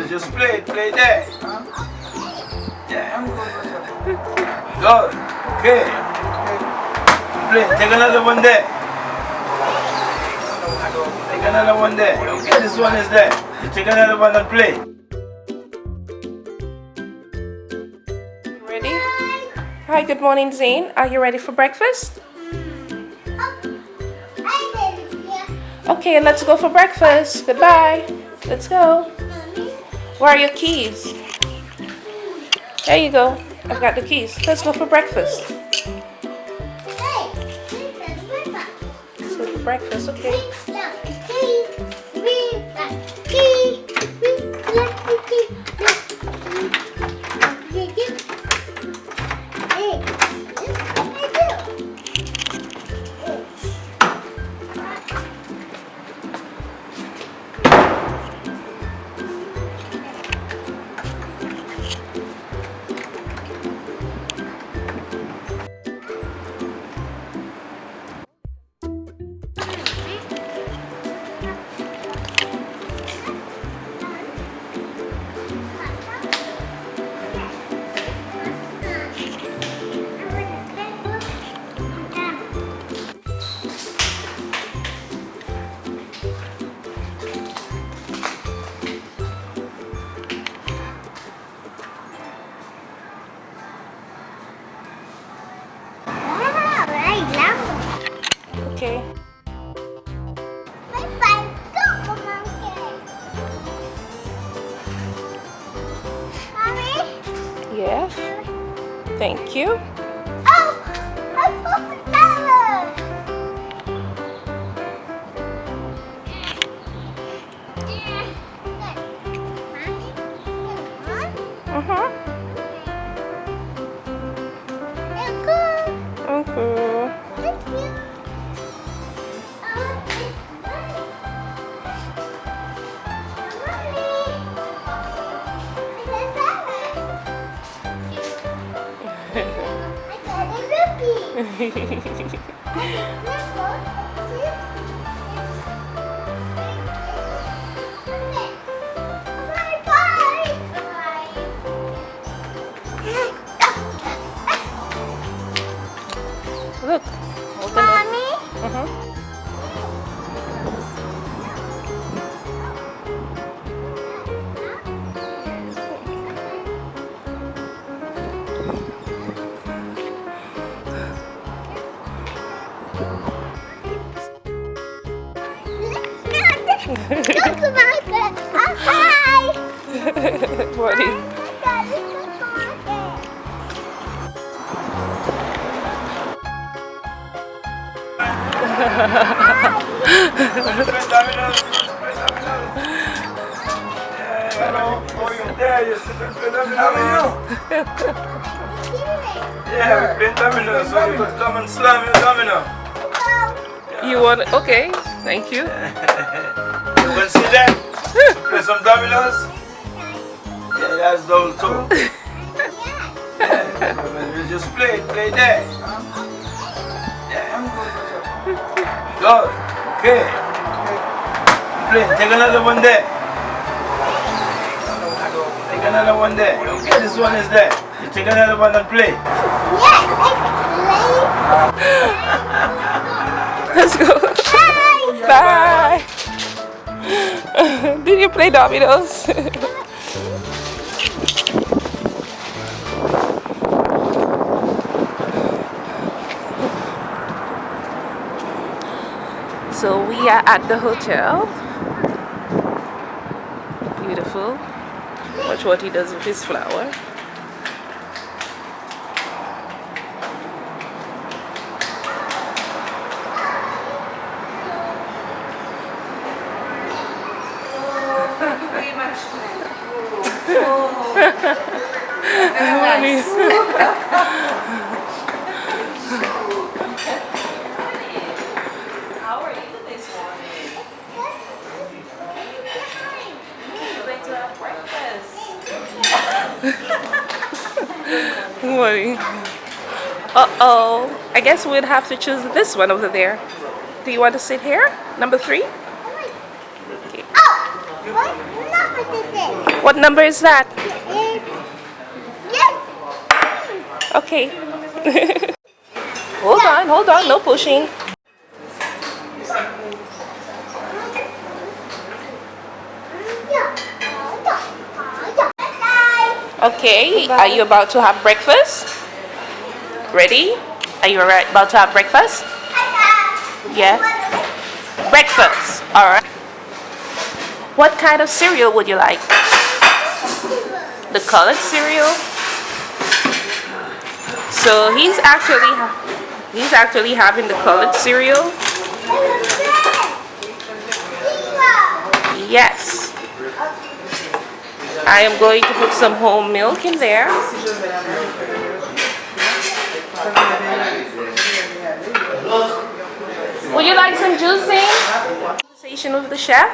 Just play there. Yeah. Good. Okay. Play. Take another one there. Take another one there. Okay, this one is there. You take another one and play. Ready? Hi, good morning, Zane. Are you ready for breakfast? Okay, let's go for breakfast. Goodbye. Let's go. Where are your keys? There you go. I've got the keys. Let's go for breakfast. Let's go for breakfast, okay? Okay. Yeah. Thank you. Okay. Look. Mommy? Hi! What is Yeah, we're playing dominoes, so you could come and slam your domino. you want? Okay, thank you. You want to see that? Play some dominoes? Yeah, that's those too. Yeah, we just play there. Yeah. Good. Okay. Play. Take another one there. Take another one there. Okay, this one is there. You take another one and play. Let's go. Bye. Did you play dominoes? So we are at the hotel. Beautiful. Watch what he does with his flower. How are you this morning? We're going to have breakfast. Worry. Uh-oh. I guess we'd have to choose this one over there. Do you want to sit here? Number 3? Okay. Number What number is that? Okay. Hold on, no pushing. Okay, are you about to have breakfast? Ready? Are you about to have breakfast? Yeah. Breakfast. All right. What kind of cereal would you like? The colored cereal. So he's actually having the colored cereal. Yes. I am going to put some whole milk in there. Would you like some juicing? Conversation with the chef.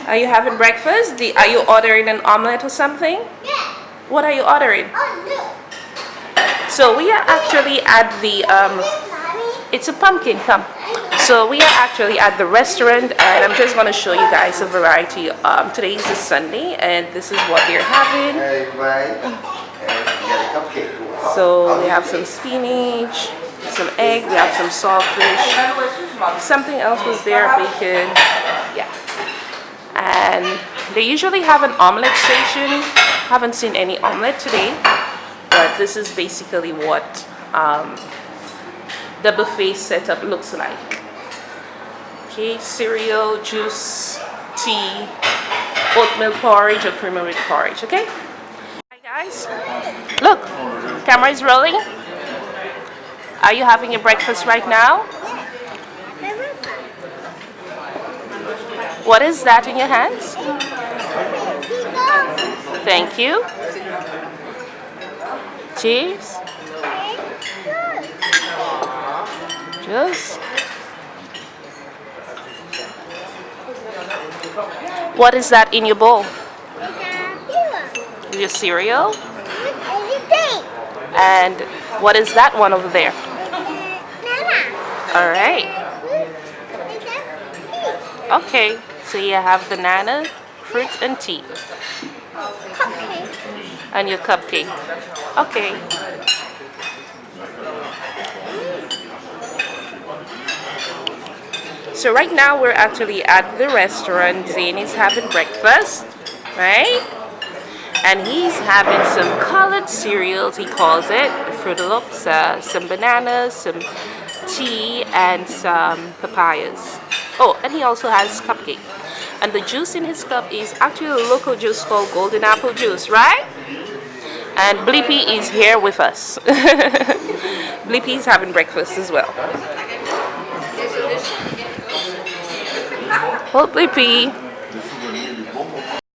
Are you having breakfast? Are you ordering an omelette or something? What are you ordering? So we are actually at the it's a pumpkin, come. So we are actually at the restaurant, and I'm just going to show you guys a variety. Today is a Sunday, and this is what they're having. So we have some spinach, some egg, we have some saltfish, something else was there, bacon, yeah. And they usually have an omelette station. Haven't seen any omelette today, but this is basically what the buffet setup looks like. Okay, cereal, juice, tea, oatmeal porridge or creamer with porridge, okay? Hi guys, look, camera is rolling. Are you having your breakfast right now? What is that in your hands? Thank you. Cheers. Juice. What is that in your bowl? Your cereal? And what is that one over there? All right. Okay, so you have banana, fruit, and tea. And your cupcake. Okay. So right now we're actually at the restaurant. Zane is having breakfast, right? And he's having some colored cereals, he calls it, Fruit Loops, some bananas, some tea, and some papayas. Oh, and he also has cupcake. And the juice in his cup is actually a local juice called golden apple juice, right? And Blippi is here with us. Blippi is having breakfast as well. Oh, Blippi.